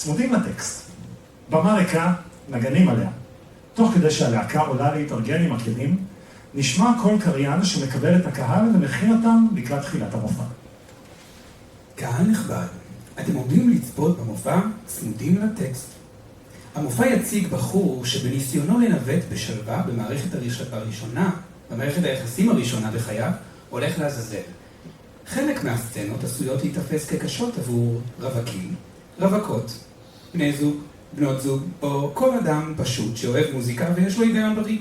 צמודים לטקסט. במה ריקה, נגנים עליה. תוך כדי שהלהקה עולה להתארגן עם הכלים, נשמע כל קריין שמקבל את הקהל ומכין אותם לקראת תחילת המופע. קהל נכבד, אתם עומדים לצפות במופע צמודים לטקסט. המופע יציג בחור שבניסיונו לנווט בשלווה במערכת היחסים הראשונה בחייו, הולך לעזאזל. חלק מהסצנות עשויות להתאפס כקשות עבור רווקים, רווקות, בני זוג, בנות זוג, או כל אדם פשוט שאוהב מוזיקה ויש לו היגיון בריא.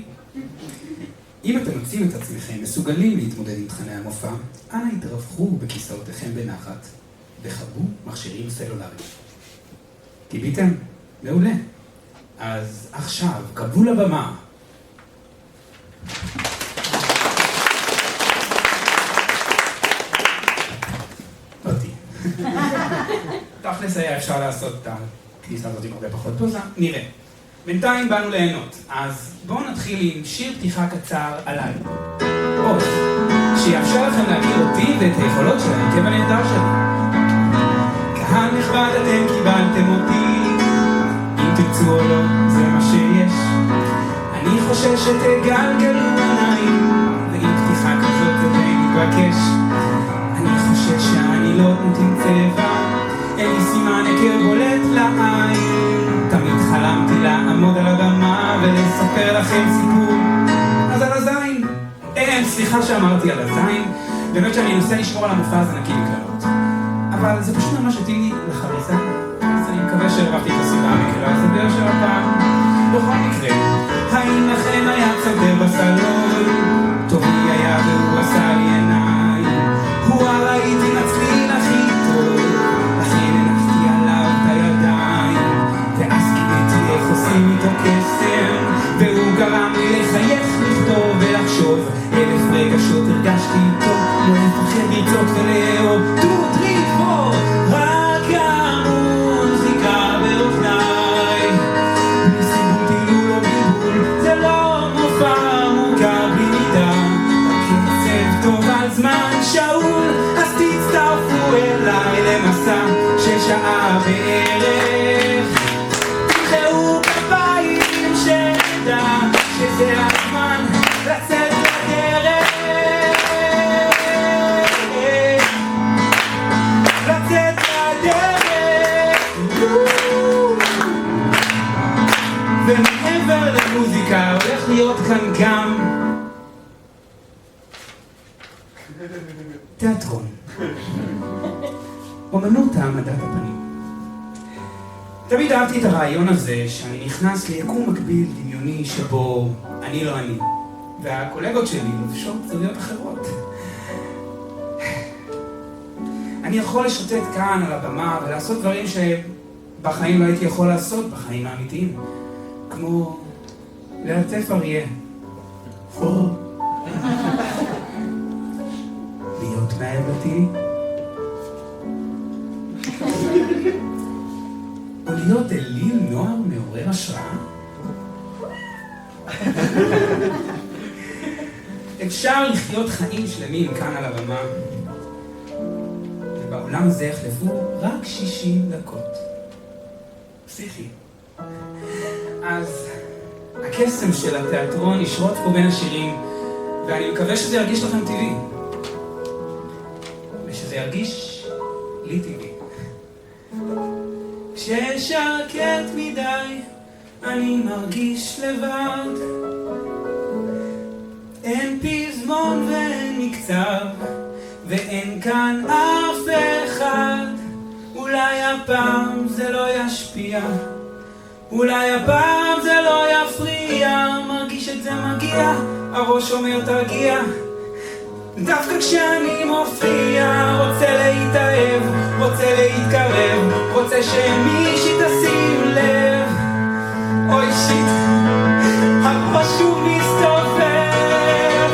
אם אתם מוצאים את עצמכם מסוגלים להתמודד עם תכני המופע, אנא התרווחו בכיסאותיכם בנחת וחברו מכשירים סלולריים. קיבלתם? מעולה. אז עכשיו, קבלו לבמה. אותי. תכלס היה אפשר לעשות את הכניסה הזאת עם הרבה פחות פוזה. נראה. בינתיים באנו ליהנות, אז בואו נתחיל עם שיר פתיחה קצר עליי. עוז, שיאפשר לכם להכיר אותי ואת היכולות של ההרכב הנהדר שלי. קהל נכבד, אתם קיבלתם אותי, אם תרצו או לא, זה מה שיש. אני חושש שתגלגלו עיניים, ועם פתיחה כזאת זה די מתבקש. אני חושש שאני לא עם צבע, אין לי סימן הכר בולט לעין. תמיד חלמתי לעמוד על הבמה ולספר לכם סיפור. אז על הזין. סליחה שאמרתי על הזין. באמת שאני אנסה לשמור על המופע הזה נקי מקללות. אבל זה פשוט ממש התאים לי לחריזה. אז אני מקווה שהרווחתי את הסיבה המקרה הזה של הפעם. בכל מקרה, האם לכם היה צדר בסלון? טובי היה והוא עשה לי עיניים. הוא הראיתי מצליל הכי טוב, לכן הנחתי עליו את הידיים. ואז גיליתי איך עושים איתו קסם, והוא גרם לי לחייך, לכתוב ולחשוב. 1000 רגשות הרגשתי איתו, לא לפחד לרצות ולאהוב. 2, 3, 4, רק המוזיקה באוזניי. בלי סיבול טילול או בלבול, זה לא מופע מורכב בלי מידה. הקצב טוב על זמן שאול, אז תצטרפו אליי למסע של שעה בערך. תמחאו כפיים שנדע שזה הזמן לצאת לדרך. לצאת לדרך. ומעבר למוזיקה הולך להיות כאן גם תיאטרון. אומנות העמדת הפנים. תמיד אהבתי את הרעיון הזה שאני נכנס ליקום מקביל דמיוני שבו אני לא אני, והקולגות שלי לובשות זהויות אחרות. אני יכול לשוטט כאן על הבמה ולעשות דברים שבחיים לא הייתי יכול לעשות בחיים האמיתיים, כמו ללטף אריה, או להיות מאהב לטילי, או להיות אליל נוער מעורר השראה. אפשר לחיות חיים שלמים כאן על הבמה, ובעולם הזה יחלפו רק 60 דקות. פסיכי. אז הקסם של התיאטרון ישרות פה בין השירים, ואני מקווה שזה ירגיש לכם טבעי, ושזה ירגיש לי טבעי. כששקט מדי אני מרגיש לבד, אין פזמון ואין מקצב, ואין כאן אף אחד. אולי הפעם זה לא ישפיע, אולי הפעם זה לא יפריע. מרגיש את זה מגיע, הראש אומר תרגיע. דווקא כשאני מופיע, רוצה להתאהב, רוצה להתקרב, רוצה שמישהי תשים לב. אוי שיט, הראש שוב מסתובב,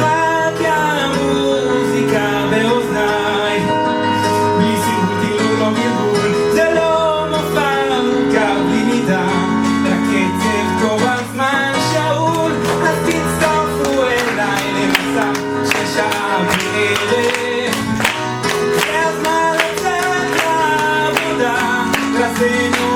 רק המוזיקה באוזניי. בלי סיבול טילול או בלבול, זה לא מופע מורכב בלי מידה. לקצב טוב על זמן שאול, אז תצטרפו אליי למסע של שעה בערך. זה הזמן לצאת לעבודה, לזינו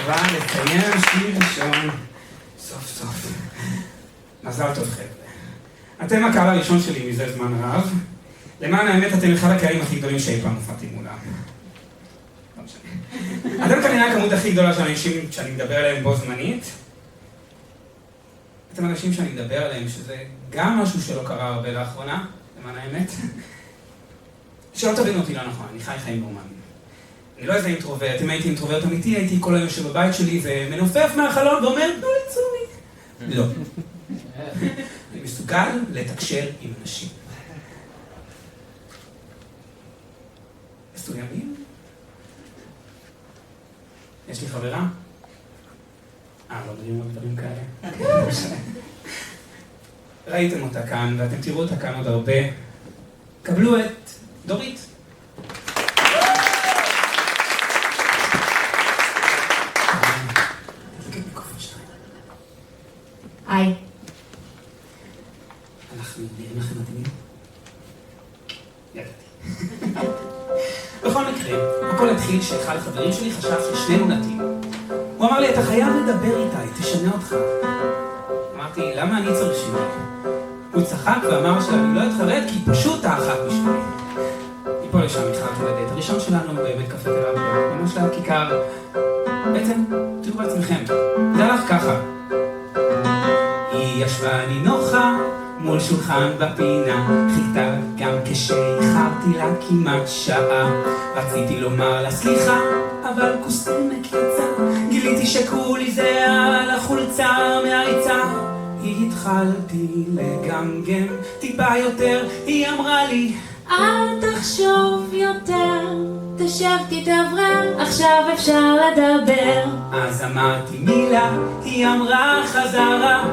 טובה לסיים שיר ראשון. סוף סוף. מזל טוב חבר'ה. אתם הקהל הראשון שלי מזה זמן רב. למען האמת אתם אחד הקהלים הכי גדולים שאי פעם הופעתי מולם. לא משנה. אתם כנראה הכמות הכי גדולה של אנשים שאני מדבר עליהם בו זמנית. אתם אנשים שאני מדבר עליהם, שזה גם משהו שלא קרה הרבה לאחרונה, למען האמת. שלא תבינו אותי לא נכון, אני חי חיים נורמליים. אני לא איזה אינטרוברט, אם הייתי אינטרוברט אמיתי, הייתי כל היום יושב בבית שלי ומנופף מהחלון ואומר, תנו לי צומי. לא. אני מסוגל לתקשר עם אנשים. מסוימים? יש לי חברה? לא מדברים על דברים כאלה. ראיתם אותה כאן, ואתם תראו אותה כאן עוד הרבה. קבלו את דורית. היי. אנחנו נראים לכם מדהימים? ידעתי. בכל מקרה, הכל התחיל שאחד החברים שלי חשב ששנינו נתאים. הוא אמר לי, אתה חייב לדבר איתה, היא תשנה אותך. אמרתי, למה אני צריך שינוי? הוא צחק ואמר שאני לא אתחרט כי היא פשוט האחת בשבילי. מפה לשם התחלתי לדעת. הראשון שלנו בבית קפה תל אביב, ממש ליד כיכר. בעצם, תראו בעצמכם, זה הלך ככה. היא ישבה נינוחה מול שולחן בפינה, חיכתה גם כשאיחרתי לה כמעט שעה. רציתי לומר לה סליחה, אבל כוסמת יצא, גיליתי שכולי זה על החולצה מהריצה. התחלתי לגמגם טיפה יותר, היא אמרה לי אל תחשוב יותר, תשב תתאוורר, עכשיו אפשר לדבר. אז אמרתי מילה, היא אמרה חזרה,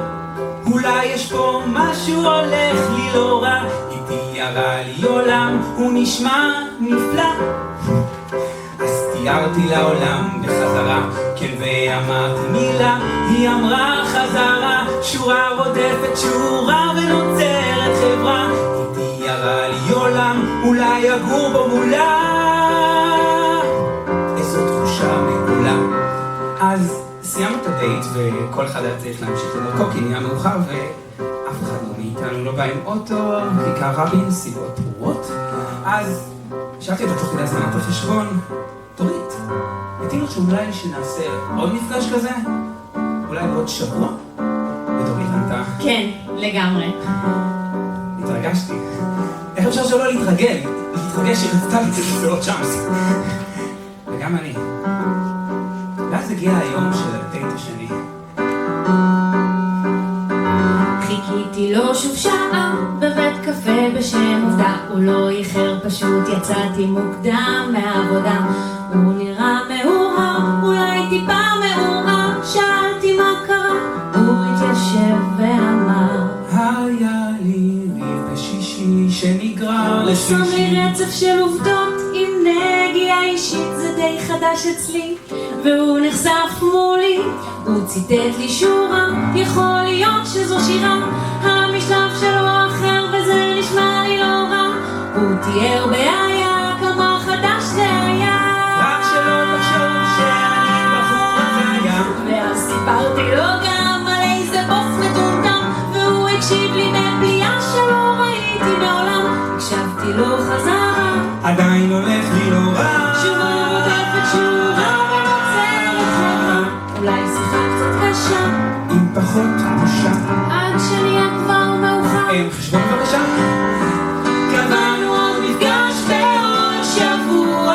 אולי יש פה משהו הולך לי לא רע. היא תיארה לי עולם, הוא נשמע נפלא. אז תיארתי לעולם בחזרה, כן ואמרתי מילה, היא אמרה חזרה, שורה רודפת שורה ונוצרת חברה. היא תיארה לי עולם, אולי יגור בו מולה, איזו תחושה מעולה. אז סיימנו את הדייט וכל אחד היה צריך להמשיך לדרכו כי נהיה מאוחר ואף אחד לא מאיתנו לא בא עם אוטו, כיכר רבין, סיבות ברורות. אז שאלתי אותה תוך כדי הזמנת החשבון, דורית, מתאים לך שאולי שנעשה עוד מפגש כזה? אולי בעוד שבוע? ודורית ענתה. כן, לגמרי. התרגשתי. איך אפשר שלא להתרגל? להתרגש שהיא רצתה לי זה עוד צ'אנס. וגם אני. ואז הגיע היום של הדייט השני. חיכיתי לו שוב שעה בבית קפה בשם עובדה, הוא לא איחר, פשוט יצאתי מוקדם מהעבודה. הוא נראה מאורר, אולי טיפה מאורר, שאלתי מה קרה, הוא התיישב ואמר היה לי ריב בשישי שנגרר לשלישי. שם לי רצף של עובדות עם נגיעה אישית, זה די חדש אצלי, והוא נחשף מולי, הוא ציטט לי שורה, יכול להיות שזו שירה, המשלב שלו אחר וזה נשמע לי לא רע. הוא תיאר בעיה כמה חדש זה היה, רק שלא תחשוב שאני בחור הזיה. ואז סיפרתי לו גם על איזה בוס מטומטם, והוא הקשיב לי בפייה שלא ראיתי מעולם. הקשבתי לו חזרה, עדיין הולך לי לא רע. שורה רודפת שורה ונוצרת חברה, אולי שיחה קצת קשה עם פחות בושה. עד שנהיה כבר מאוחר. אין חשבון בבקשה. קבענו עוד מפגש בעוד שבוע,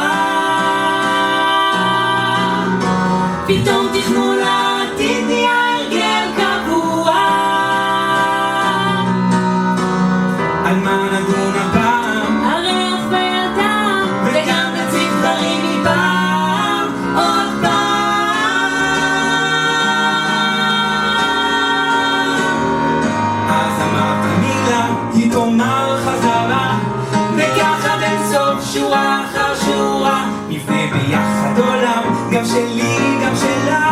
פתאום תכנון לעתיד נהיה הרגל קבוע. על מה נדון הפעם? הריח בילדה וגם נציג דברים מפעם עוד פעם. אז אמרת מילה, היא תאמר חזרה, וככה בין סוף שורה אחר שורה נבנה ביחד עולם, גם שלי גם שלה.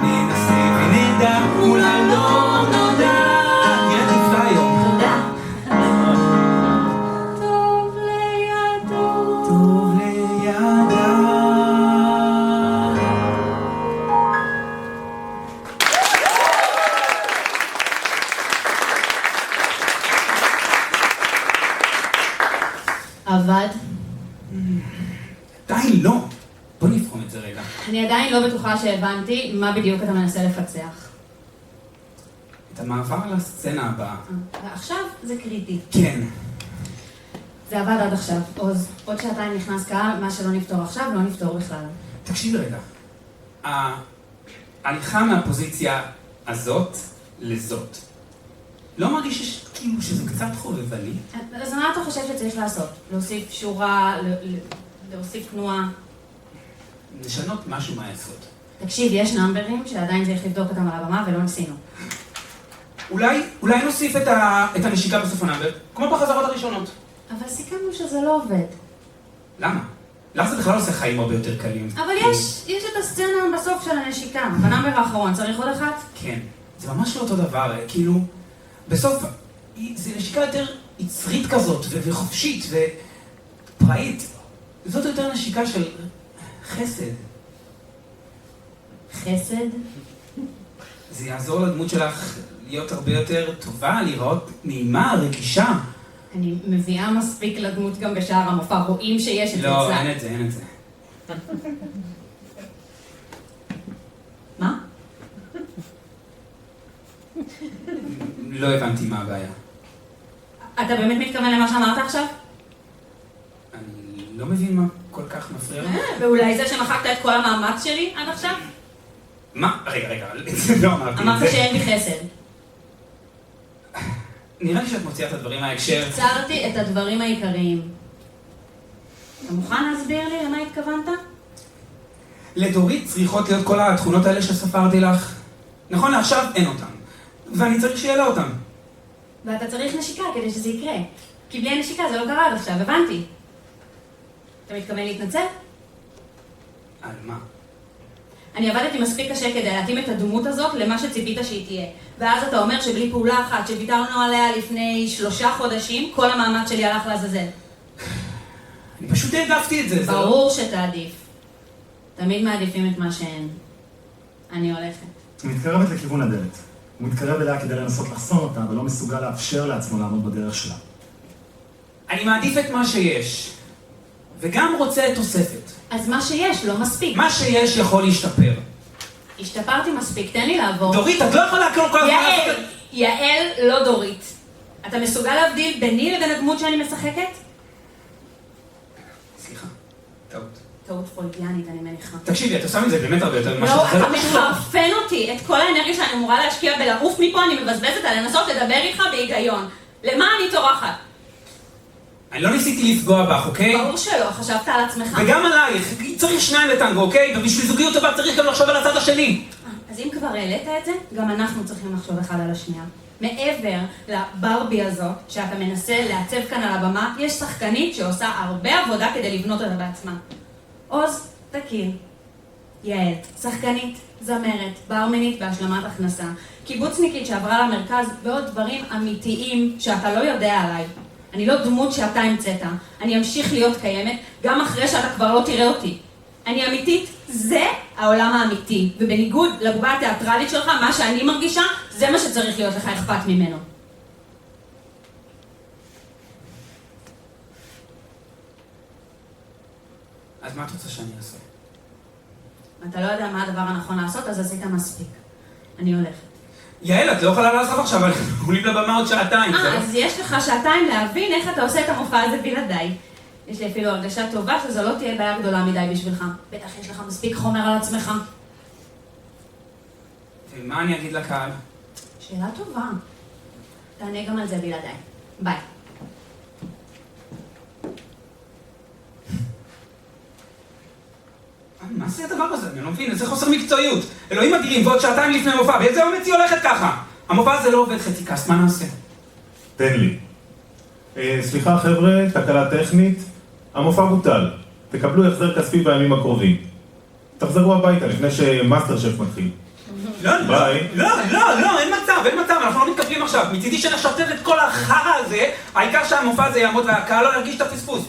ננסה ונדע מול הלא נודע. תראה נפלא היום. טוב לידו, טוב לידה. די, לא. בוא נפרום את זה רגע. אני עדיין לא בטוחה שהבנתי מה בדיוק אתה מנסה לפצח. את המעבר לסצנה הבאה. ועכשיו זה קריטי. כן. זה עבד עד עכשיו. עוז, עוד שעתיים נכנס קהל, מה שלא נפתור עכשיו, לא נפתור בכלל. תקשיב רגע. ההליכה מהפוזיציה הזאת לזאת. לא מרגיש כאילו שזה קצת חובבני? אז מה אתה חושב שצריך לעשות? להוסיף שורה, להוסיף תנועה? לשנות משהו מהיסוד. תקשיב, יש נאמברים שעדיין צריך לבדוק אותם על הבמה ולא ניסינו. אולי נוסיף את הנשיקה בסוף הנאמבר, כמו בחזרות הראשונות. אבל סיכמנו שזה לא עובד. למה? לך זה בכלל עושה חיים הרבה יותר קלים. אבל יש את הסצנה בסוף של הנשיקה, בנאמבר האחרון, צריך עוד אחת? כן, זה ממש לא אותו דבר, כאילו, בסוף, זה נשיקה יותר יצרית כזאת, וחופשית, ופראית. זאת יותר נשיקה של חסד. חסד? זה יעזור לדמות שלך להיות הרבה יותר טובה, להיראות נעימה, רגישה. אני מביאה מספיק לדמות גם בשאר המופע, רואים שיש את זה לא, אצלה. אין את זה. מה? לא הבנתי מה הבעיה. אתה באמת מתכוון למה שאמרת עכשיו? אני לא מבין מה כל כך מפריע לך. ואולי זה שמחקת את כל המאמץ שלי עד עכשיו? מה? רגע, לא אמרתי את זה. אמרת שאין בי חסד. נראה לי שאת מוציאה את הדברים מההקשר. קצרתי את הדברים העיקריים. אתה מוכן להסביר לי למה התכוונת? לדורית צריכות להיות כל התכונות האלה שספרתי לך. נכון לעכשיו אין אותן. ואני צריך שיהיה לה אותן. ואתה צריך נשיקה כדי שזה יקרה. כי בלי הנשיקה זה לא קרה עד עכשיו, הבנתי. אתה מתכוון להתנצל? על מה? אני עבדתי מספיק קשה כדי להתאים את הדמות הזאת למה שציפית שהיא תהיה. ואז אתה אומר שבלי פעולה אחת שוויתרנו עליה לפני 3 חודשים, כל המאמץ שלי הלך לעזאזל. אני פשוט העדפתי את זה, זה לא... ברור שתעדיף. תמיד מעדיפים את מה שאין. אני הולכת. היא מתקרבת לכיוון הדלת. הוא מתקרב אליה כדי לנסות לחסום אותה, ולא מסוגל לאפשר לעצמו לעמוד בדרך שלה. אני מעדיף את מה שיש. וגם רוצה תוספת. אז מה שיש לא מספיק. מה שיש יכול להשתפר. השתפרתי מספיק, תן לי לעבור. דורית, את לא יכולה כל הזמן... יעל, לא דורית. אתה מסוגל להבדיל ביני לבין הדמות שאני משחקת? סליחה, טעות. טעות פרוידיאנית, אני מניחה. תקשיבי, את עושה מזה באמת הרבה יותר ממה לא, שזה. אתה מחרפן אותי. את כל האנרגיה שאני אמורה להשקיע בלעוף מפה, אני מבזבזת על לנסות לדבר איתך בהיגיון. למה אני טורחת? אני לא ניסיתי לפגוע בך, אוקיי? ברור שלא, חשבת על עצמך. וגם עלייך, צריך 2 לטנגו, אוקיי? ובשביל זוגיות טובה צריך גם לחשוב על הצד השני. אז אם כבר העלית את זה, גם אנחנו צריכים לחשוב אחד על השנייה. מעבר לברבי הזאת, שאתה מנסה לעצב כאן על הבמה, יש שחקנית שעושה הרבה עבודה כדי לבנות אותה בעצמה. עוז, תכיר. יעל, שחקנית, זמרת, ברמנית בהשלמת הכנסה, קיבוצניקית שעברה למרכז, ועוד דברים אמיתיים שאתה לא יודע עליי. אני לא דמות שאתה המצאת. אני אמשיך להיות קיימת גם אחרי שאתה כבר לא תראה אותי. אני אמיתית, זה העולם האמיתי. ובניגוד לבובה התיאטרלית שלך, מה שאני מרגישה, זה מה שצריך להיות לך אכפת ממנו. אז מה את רוצה שאני אעשה? אתה לא יודע מה הדבר הנכון לעשות, אז עשית מספיק. אני הולכת. יעל, את לא יכולה לעזוב עכשיו, אבל עולים לבמה עוד 2 שעתיים. אז יש לך 2 להבין איך אתה עושה את המופע הזה בלעדיי. יש לי אפילו הרגשה טובה שזו לא תהיה בעיה גדולה מדי בשבילך. בטח יש לך מספיק חומר על עצמך. ומה אני אגיד לקהל? שאלה טובה. תענה גם על זה בלעדיי. ביי. מה זה הדבר הזה? אני לא מבין, איזה חוסר מקצועיות. אלוהים אדירים, ועוד 2 לפני המופע, באיזה אומץ היא הולכת ככה? המופע הזה לא עובד חצי כס, מה נעשה? תן לי. סליחה חבר'ה, תקלה טכנית. המופע בוטל. תקבלו החזר כספי בימים הקרובים. תחזרו הביתה לפני שמאסטר שף מתחיל. ביי. לא, אין מצב, אנחנו לא מתקבלים עכשיו. מצידי שנשתף את כל החרא הזה, העיקר שהמופע הזה יעמוד והקהל לא ירגיש את הפספוס.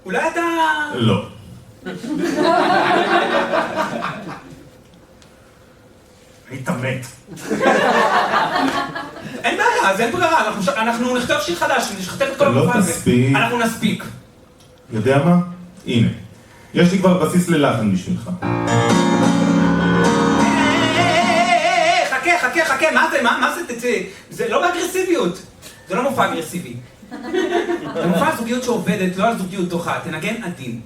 אולי אתה... לא. היית מת. אין בעיה, אז אין ברירה, אנחנו נכתוב שיר חדש, נשחטף את כל המופע הזה. לא תספיק. אנחנו נספיק. יודע מה? הנה. יש לי כבר בסיס ללחן בשבילך. חכה, מה זה? זה לא באגרסיביות. זה לא מופע אגרסיבי. זה מופע על זוגיות שעובדת, לא על זוגיות דוחה. תנגן עדין.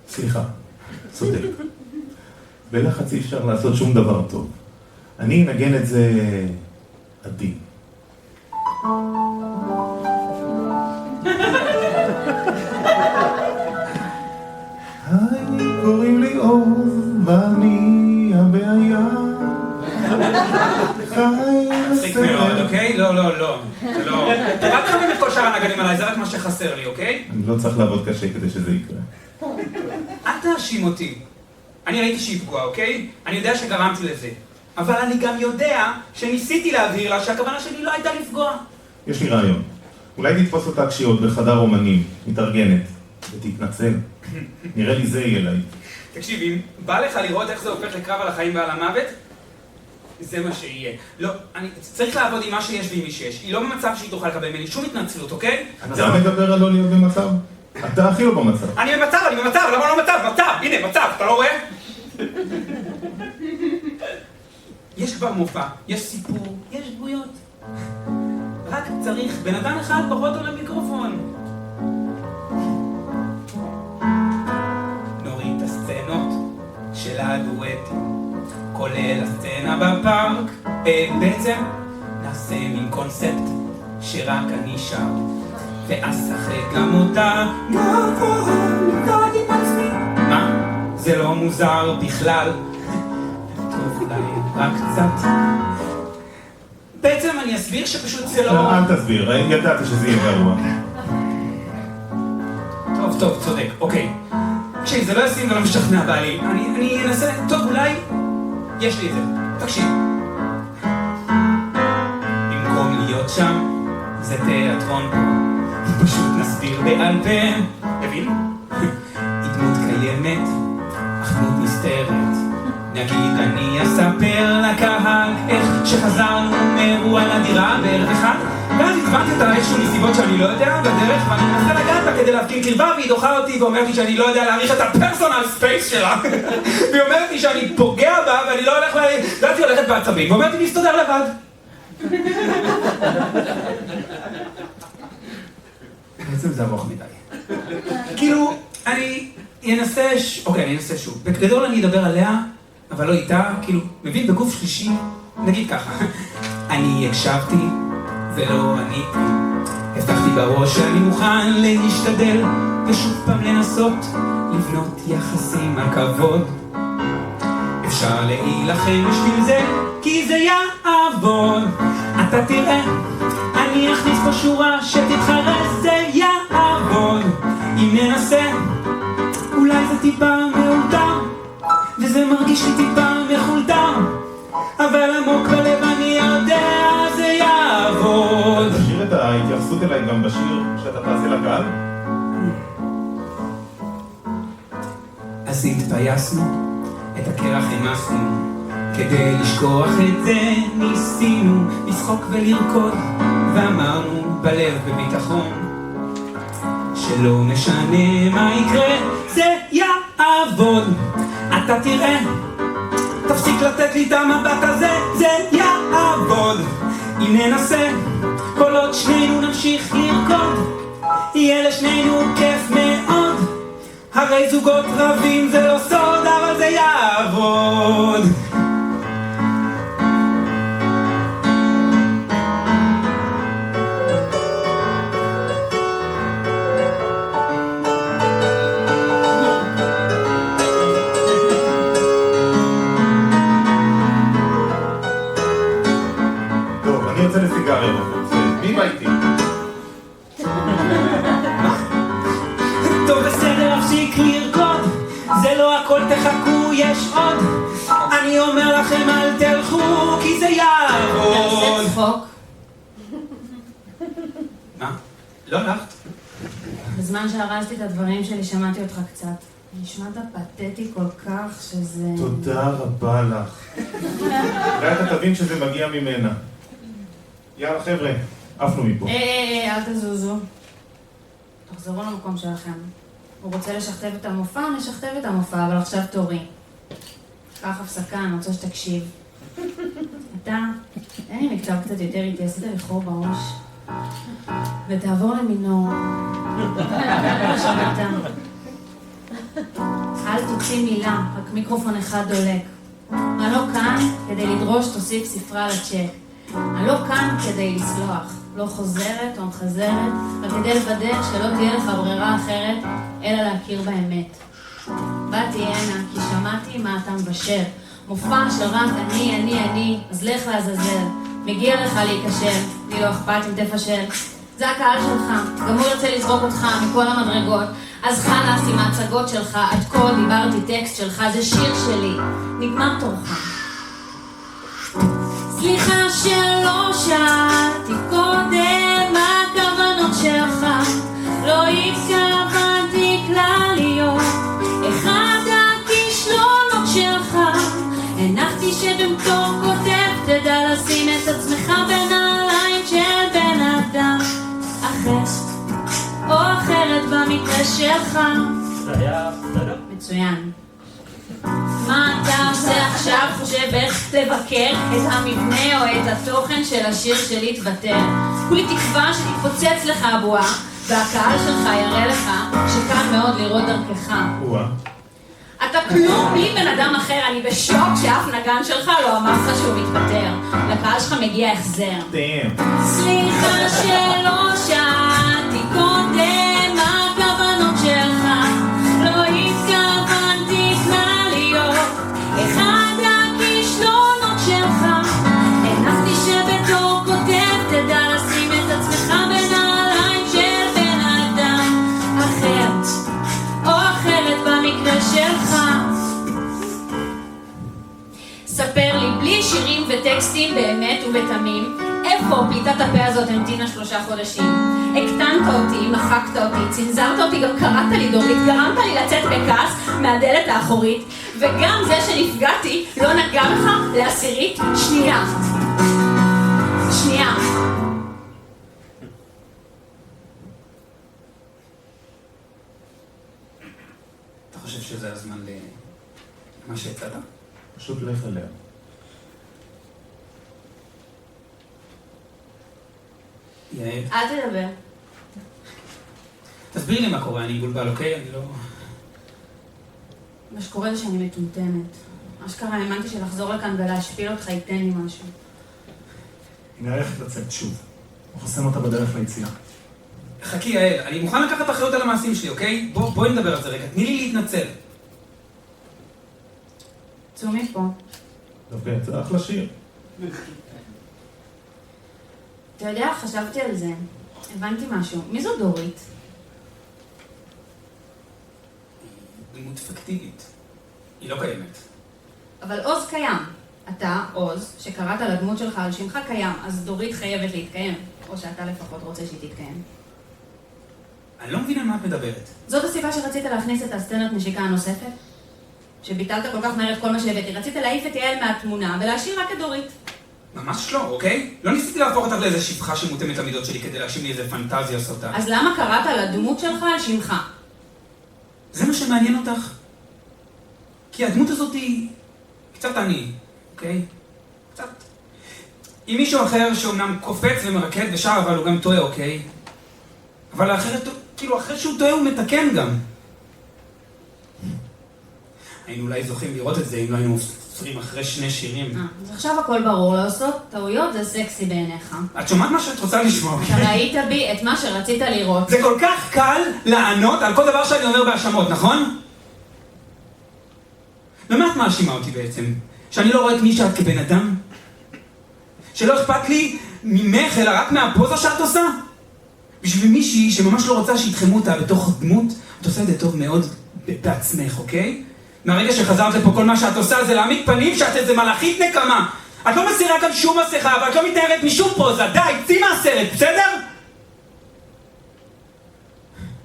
סליחה, צודק. בלחץ אי אפשר לעשות שום דבר טוב. אני אנגן את זה עדין. היי, קוראים לי עוז, ואני הבעיה. מצחיק מאוד, אוקיי? לא. זה לא... אל תחמם את כל שאר הנגנים עליי, זה רק מה שחסר לי, אוקיי? אני לא צריך לעבוד קשה כדי שזה יקרה. אל תאשים אותי. אני ראיתי שהיא פגועה, אוקיי? אני יודע שגרמתי לזה. אבל אני גם יודע שניסיתי להבהיר לה שהכוונה שלי לא הייתה לפגוע. יש לי רעיון. אולי תתפוס אותה כשהיא עוד בחדר אומנים, מתארגנת, ותתנצל. נראה לי זה יהיה להיט. תקשיב, אם בא לך לראות איך זה הופך לקרב על החיים ועל המוות, זה מה שיהיה. לא, אני צריך לעבוד עם מה שיש ועם מי שיש. היא לא במצב שהיא תוכל לקבל ממני שום התנצלות, אוקיי? אתה מדבר על לא להיות במצב? אתה הכי לא במצב. אני במצב, למה לא במצב? הנה, מצב, אתה לא רואה? יש כבר מופע, יש סיפור, יש דמויות. רק צריך בן אדם אחד פחות על המיקרופון. נוריד את הסצנות של הדואטים, כולל הסצנה בפארק. בעצם נעשה מין קונספט שרק אני שר, ואז שחק גם אותה. לבדוד עם עצמי. מה? זה לא מוזר בכלל. טוב, אולי רק קצת. בעצם אני אסביר שפשוט זה לא... אל תסביר, ידעתי שזה יהיה גרוע. טוב, צודק, אוקיי. תקשיב, זה לא ישים ולא משכנע בעלי. אני אנסה... טוב, אולי... יש לי את זה. תקשיב. במקום להיות שם, זה תיאטרון פה. פשוט נסביר בעל פה. מבין? היא דמות קיימת, אך דמות נסתרת. נגיד אני אספר לקהל איך שחזרנו מאירוע לדירה בערב אחד, ואז התבנתי אותה איזשהו נסיבות שאני לא יודע בדרך, ואני מנסה לגעת בה כדי להפגין קרבה, והיא דוחה אותי ואומרת לי שאני לא יודע להעריך את הפרסונל ספייס שלה. והיא אומרת לי שאני פוגע בה ואני לא הולך לדעתי הולכת בעצבים, ואומרת לי להסתדר לבד. בעצם זה ארוך מדי. כאילו, אני אנסה שוב. בגדול אני אדבר עליה, אבל לא איתה, כאילו, מבין, בגוף שלישי, נגיד ככה. אני הקשבתי ולא עניתי. הבטחתי בראש שאני מוכן להשתדל, ושוב פעם לנסות לבנות יחסים על כבוד. אפשר להילחם בשביל זה, כי זה יעבוד. אתה תראה, אני אכניס פה שורה שתתחרז, זה יעבוד. אם ננסה, אולי זה טיפה מאולתר, וזה מרגיש לי טיפה מחולתר, אבל עמוק בלב אני יודע זה יעבוד. תשאיר את ההתייחסות אליי גם בשיר שאתה תעשה לקהל? אז התפייסנו, את הקרח המסנו, כדי לשכוח את זה ניסינו לשחוק ולרקוד, ואמרנו בלב בביטחון שלא משנה מה יקרה, זה יעבוד. אתה תראה, תפסיק לתת לי את המבט הזה, זה יעבוד. אם ננסה, כל עוד שנינו נמשיך לרקוד, יהיה לשנינו כיף מאוד. הרי זוגות רבים זה לא סוד, אבל זה יעבוד. מי ביתי? טוב בסדר, אפסיק לרקוד, זה לא הכל, תחכו, יש עוד. אני אומר לכם אל תלכו, כי זה יעבוד. תעשה צחוק. מה? לא הלכת? בזמן שהרסתי את הדברים שלי שמעתי אותך קצת. נשמעת פתטי כל כך שזה... תודה רבה לך. אולי אתה תבין שזה מגיע ממנה. יאללה חבר'ה, עפנו מפה. אל תזוזו. תחזרו למקום שלכם. הוא רוצה לשכתב את המופע, נשכתב את המופע, אבל עכשיו תורי. קח הפסקה, אני רוצה שתקשיב. אתה, אין לי מקצב קצת יותר איתי, עשית לי חור בראש. ותעבור למינור. עכשיו אתה. אל תוציא מילה, רק מיקרופון אחד דולק. אני לא כאן כדי לדרוש תוסיף ספרה לצ'ק. אני לא כאן כדי לסלוח. לא חוזרת או מחזרת, רק כדי לוודא שלא תהיה לך ברירה אחרת, אלא להכיר באמת. באתי הנה כי שמעתי מה אתה מבשל. מופע של רק אני, אז לך לעזאזל. מגיע לך להיקשר, לי לא אכפת אם תפשל. זה הקהל שלך, גם הוא ירצה לזרוק אותך מכל המדרגות. אז חלאס עם ההצגות שלך, עד כה דיברתי טקסט שלך, זה שיר שלי, נגמר תורך. סליחה שלא שאלתי קודם מה הכוונות שלך, לא התכוונתי כלליות, אחד הכישלונות שלך, הנחתי שבמתור כותב תדע לשים את עצמך בין העליים של בן אדם אחר או אחרת במקרה שלך. מצוין. מה אתה עושה עכשיו? חושב איך תבקר את המבנה או את התוכן של השיר שלי תוותר? כולי תקווה שתתפוצץ לך הבועה והקהל שלך יראה לך שקל מאוד לראות דרכך. אתה כלום בלי בן אדם אחר, אני בשוק שאף נגן שלך לא אמר לך שהוא מתפטר. לקהל שלך מגיע החזר. סליחה שלא שאלתי קודם מה הכוונות שלך, לא התכוונתי כלליות, אחד הכישלונות שלך, הנחתי שבתור כותב תדע לשים את עצמך בין העליים של בן אדם אחר או אחרת במקרה שלך. ספר לי בלי שירים וטקסטים באמת ובתמים, איפה פליטת הפה הזאת המתינה 3 חודשים? הקטנת אותי, מחקת אותי, צנזרת אותי, גם קראת לי דורית, גרמת לי לצאת בכעס מהדלת האחורית, וגם זה שנפגעתי לא נגע לך לעשירית שנייה. שנייה. אתה חושב שזה הזמן למה שהצעת? פשוט לך אליה. יעל, אל תדבר. תסביר לי מה קורה, אני מבולבל, אוקיי? אני לא... מה שקורה זה שאני מטומטמת. אשכרה האמנתי שלחזור לכאן ולהשפיל אותך ייתן לי משהו. היא נערכת לצאת שוב. הוא חוסם אותה בדרך ליציאה. חכי, יעל, אני מוכן לקחת אחריות על המעשים שלי, אוקיי? בואי נדבר על זה רגע, תני לי להתנצל. צאו מפה. דווקא יצא אחלה שיר. אתה יודע, חשבתי על זה. הבנתי משהו. מי זו דורית? דמות פיקטיבית. היא לא קיימת. אבל עוז קיים. אתה, עוז, שקראת לדמות שלך על שמך קיים, אז דורית חייבת להתקיים. או שאתה לפחות רוצה שהיא תתקיים. אני לא מבין על מה את מדברת. זאת הסיבה שרצית להכניס את הסצנת נשיקה הנוספת? שביטלת כל כך מהר את כל מה שהבאתי. רצית להעיף את יעל מהתמונה ולהשאיר רק את דורית. ממש לא, אוקיי? לא ניסיתי להפוך אותך לאיזה שפחה שמותאמת למידות שלי כדי להאשים לי איזה פנטזיה סוטה. אז למה קראת לדמות שלך על שמך? זה מה שמעניין אותך? כי הדמות הזאת היא קצת אני, אוקיי? קצת. עם מישהו אחר שאומנם קופץ ומרקד ושר, אבל הוא גם טועה, אוקיי? אבל האחרת, כאילו, אחרי שהוא טועה הוא מתקן גם. היינו אולי זוכים לראות את זה אם לא היינו עוצרים אחרי 2 שירים. אז עכשיו הכל ברור, לעשות טעויות זה סקסי בעיניך. את שומעת מה שאת רוצה לשמוע? אתה ראית בי את מה שרצית לראות. זה כל כך קל לענות על כל דבר שאני אומר בהאשמות, נכון? למה את מאשימה אותי בעצם? שאני לא רואה את מי שאת כבן אדם? שלא אכפת לי ממך, אלא רק מהפוזה שאת עושה? בשביל מישהי שממש לא רוצה שיתחמו אותה בתוך דמות, את עושה את זה טוב מאוד בעצמך, אוקיי? מהרגע שחזרת לפה כל מה שאת עושה זה להעמיד פנים שאת איזה מלאכית נקמה. את לא מסירה כאן שום מסכה, ואת לא מתנערת משום פוזה. די, צאי מהסרט, בסדר?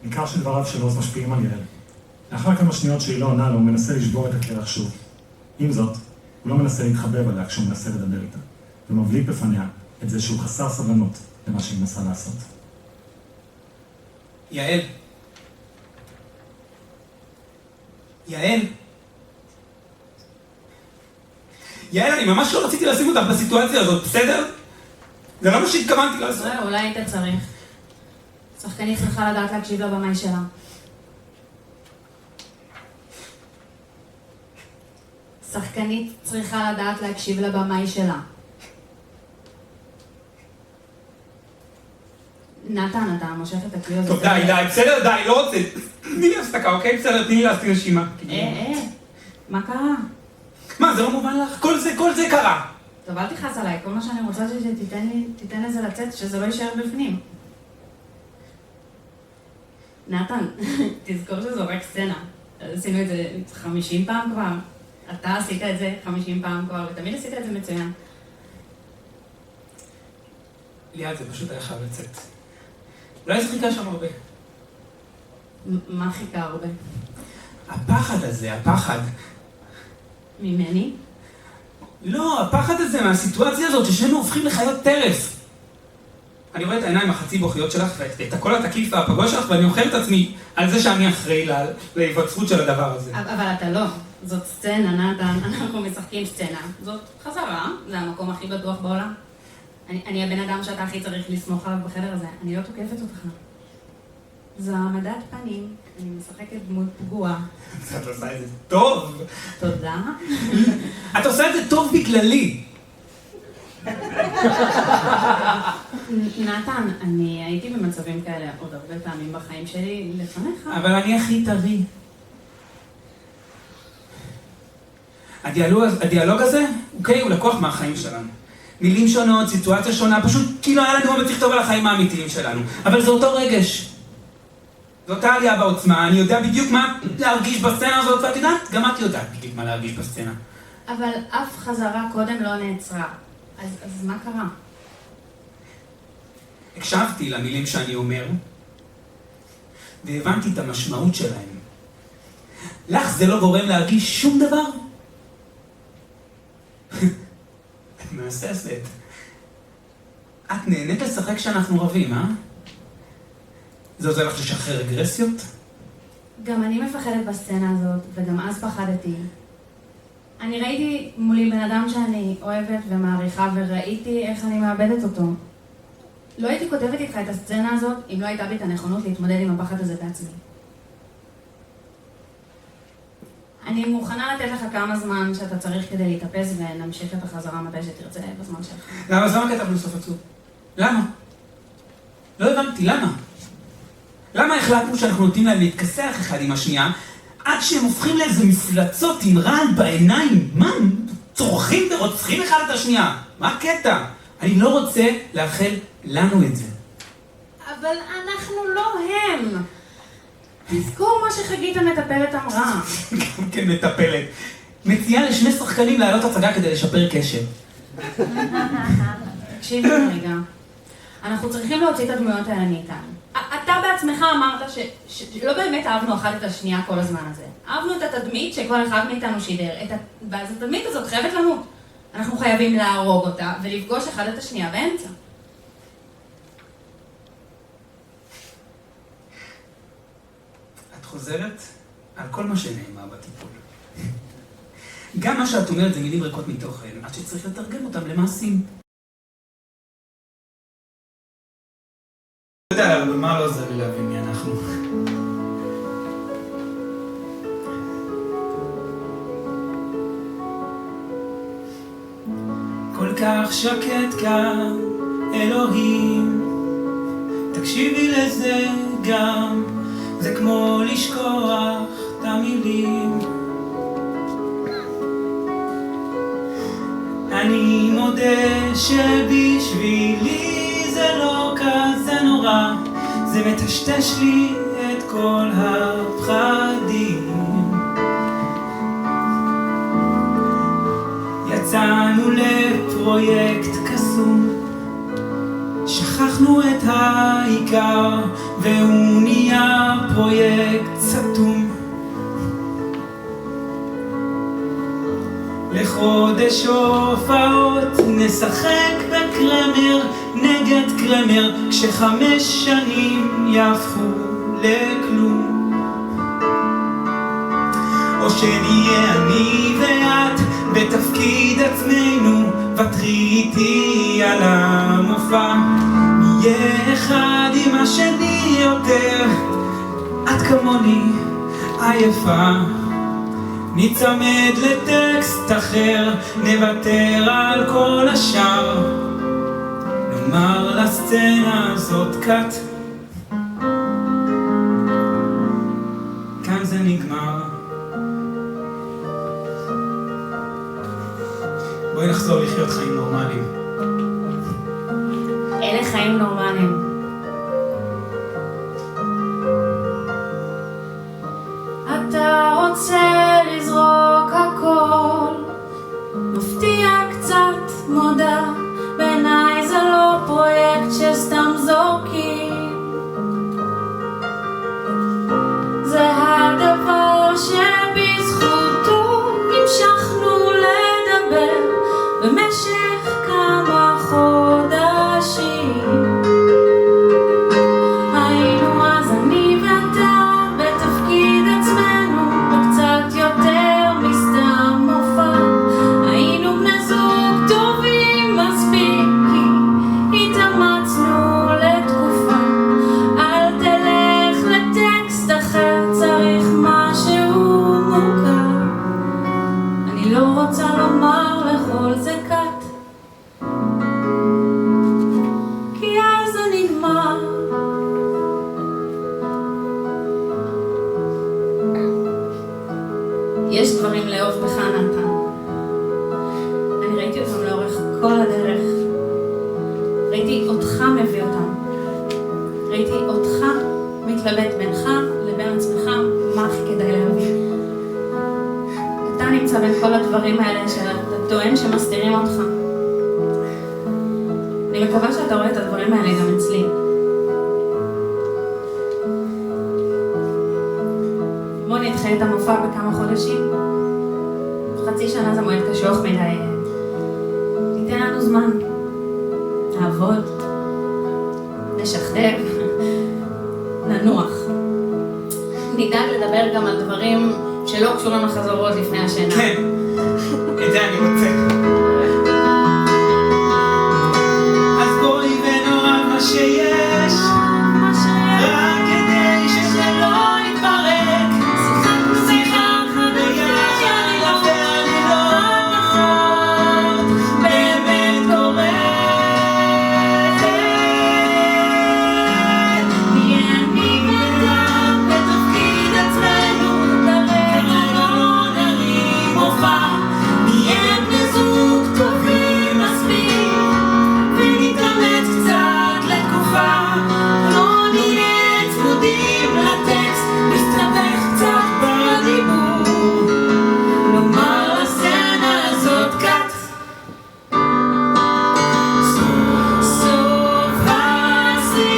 ניכר שדבריו של עוז משפיעים על יעל. לאחר כמה שניות שהיא לא עונה לו, הוא מנסה לשבור את הקרח שוב. עם זאת, הוא לא מנסה להתחבב עליה כשהוא מנסה לדבר איתה, ומבליט בפניה את זה שהוא חסר סבלנות למה שהיא מנסה לעשות. יעל. יעל. יעל, אני ממש לא רציתי לשים אותך בסיטואציה הזאת, בסדר? זה לא מה שהתכוונתי לעשות. אולי היית צריך. שחקנית צריכה לדעת להקשיב לבמאי שלה. שחקנית צריכה לדעת להקשיב לבמאי שלה. נתן, אתה מושך את הכלי הזה. טוב, די, בסדר, די, לא רוצה. תני לי הפסקה, אוקיי? בסדר, תני לי להסתיר נשימה. מה קרה? מה, זה לא מובן לך? כל זה קרה. טוב, אל תכעס עליי, כל מה שאני רוצה שתיתן לזה לצאת, שזה לא יישאר בפנים. נתן, תזכור שזו רק סצנה. עשינו את זה 50 פעם כבר. אתה עשית את זה 50 פעם כבר, ותמיד עשית את זה מצוין. ליד, זה פשוט היה חייב לצאת. אולי זה חיכה שם הרבה. מה חיכה הרבה? הפחד הזה, הפחד. ממני? לא, הפחד הזה מהסיטואציה הזאת ששנינו הופכים לחיות טרף. אני רואה את העיניים החצי בוכיות שלך ואת הקול התקיף והפגוע שלך ואני אוכל את עצמי על זה שאני אחראי להיווצרות של הדבר הזה. אבל אתה לא. זאת סצנה, נתן. אנחנו משחקים סצנה. זאת חזרה. זה המקום הכי בטוח בעולם. אני הבן אדם שאתה הכי צריך לסמוך עליו בחדר הזה. אני לא תוקפת אותך. זו העמדת פנים. אני משחקת דמות פגועה. את עושה את זה טוב. תודה. את עושה את זה טוב בכללי. נתן, אני הייתי במצבים כאלה עוד הרבה פעמים בחיים שלי לפניך. אבל אני הכי טרי. הדיאלוג הזה, אוקיי, הוא לקוח מהחיים שלנו. מילים שונות, סיטואציה שונה, פשוט כאילו היה לנו אומץ לכתוב על החיים האמיתיים שלנו. אבל זה אותו רגש. זו אותה עלייה בעוצמה, אני יודע בדיוק מה להרגיש בסצנה הזאת, ואת יודעת, גם את יודעת בדיוק מה להרגיש בסצנה. אבל אף חזרה קודם לא נעצרה. אז מה קרה? הקשבתי למילים שאני אומר, והבנתי את המשמעות שלהם. לך זה לא גורם להרגיש שום דבר? את מהססת. את נהנית לשחק כשאנחנו רבים, אה? זה עוזר לך לשחרר אגרסיות? גם אני מפחדת בסצנה הזאת, וגם אז פחדתי. אני ראיתי מולי בן אדם שאני אוהבת ומעריכה, וראיתי איך אני מאבדת אותו. לא הייתי כותבת איתך את הסצנה הזאת, אם לא הייתה בי את הנכונות להתמודד עם הפחד הזה בעצמי. אני מוכנה לתת לך כמה זמן שאתה צריך כדי להתאפס, ונמשיך את החזרה מתי שתרצה בזמן שלך. למה? אז למה כתבנו סוף עצוב? למה? לא הבנתי, למה? למה החלטנו שאנחנו נותנים להם להתכסח אחד עם השנייה, עד שהם הופכים לאיזה מפלצות עם רעל בעיניים? מה? צורכים ורוצחים אחד את השנייה. מה הקטע? אני לא רוצה לאחל לנו את זה. אבל אנחנו לא הם. תזכור מה שחגית המטפלת אמרה. גם כן מטפלת. מציעה לשני שחקנים לעלות הצגה כדי לשפר קשר. תקשיב לי רגע. אנחנו צריכים להוציא את הדמויות האלה מאיתנו. אתה בעצמך אמרת שלא באמת אהבנו אחת את השנייה כל הזמן הזה. אהבנו את התדמית שכל אחד מאיתנו שידר. ואז התדמית הזאת חייבת למות. אנחנו חייבים להרוג אותה ולפגוש אחד את השנייה באמצע. את חוזרת על כל מה שנאמר בטיפול. גם מה שאת אומרת זה מילים ריקות מתוכן, עד שצריך לתרגם אותם למעשים. לא יודע, אבל מה לא עוזר לי להבין מי אנחנו? כל כך שקט כאן, אלוהים, תקשיבי לזה גם, זה כמו לשכוח את המילים. אני מודה שבשבילי זה לא כזה נורא, זה מטשטש לי את כל הפחדים. יצאנו לפרויקט קסום, שכחנו את העיקר, והוא נהיה פרויקט סתום. לחודש הופעות נשחק קרמר נגד קרמר, כש5 שנים יהפכו לכלום. או שנהיה אני ואת בתפקיד עצמנו, ותרי איתי על המופע. נהיה אחד עם השני יותר, את כמוני עייפה. נצמד לטקסט אחר, נוותר על כל השאר. נאמר לסצנה הזאת קאט, כאן זה נגמר. בואי נחזור לחיות חיים נורמליים. אלה חיים נורמליים. אתה רוצה לזרוק הכל, מפתיע קצת מודה, בעיניי זה לא פרויקט שסתם זורקים. זה הדבר שבזכותו המשכנו לדבר במשך כמה חודשים. היינו אז אני ואתה בתפקיד עצמנו, וקצת יותר מסתם מופע. היינו בני זוג טובים מספיק, כי התאמצנו לתקופה. אל תלך לטקסט אחר, צריך משהו מוכר. אני לא רוצה לומר לכל זה קאט, כי אז זה נגמר. יש דברים לאהוב בך נתן, אני ראיתי אותם לאורך כל הדרך. ראיתי אותך מביא אותם, ראיתי אותך מתלבט בינך לבין עצמך מה הכי כדאי להביא. אתה נמצא בין כל הדברים האלה שאתה טוען שמסתירים אותך. אני מקווה שאתה רואה את הדברים האלה גם אצלי. בוא נדחה את המופע בכמה חודשים. חצי שנה זה מועד קשוח מדי. ניתן לנו זמן לעבוד, נשכתב, ננוח. נדאג לדבר גם על דברים שלא קשורים לחזרות לפני השינה. כן, את זה אני רוצה. אז בואי ונאהב מה שיש, רק כדי שזה לא יתפרק. שיחקנו ביחד ועלילות, באמת קוראת. נהיה אני ואתה בתפקיד עצמנו, כרגע לא נרים מופע. נהיה בני זוג טובים מספיק, ונתאמץ קצת לתקופה. לא נהיה צמודים לטקסט, נסתבך קצת בדיבור. נאמר לסצנה הזאת קאט, סוף הסיפור.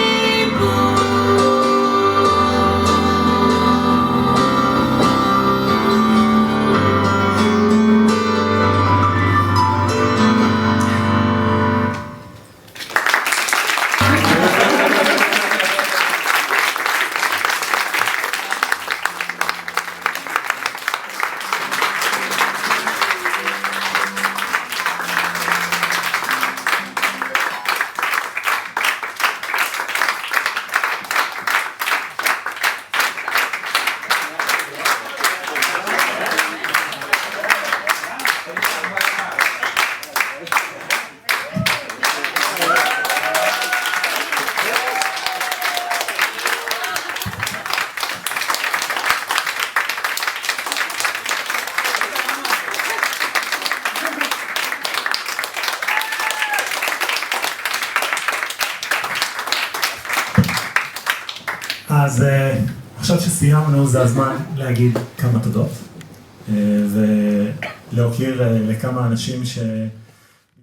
אז עכשיו שסיימנו, זה הזמן להגיד כמה תודות ולהוקיר לכמה אנשים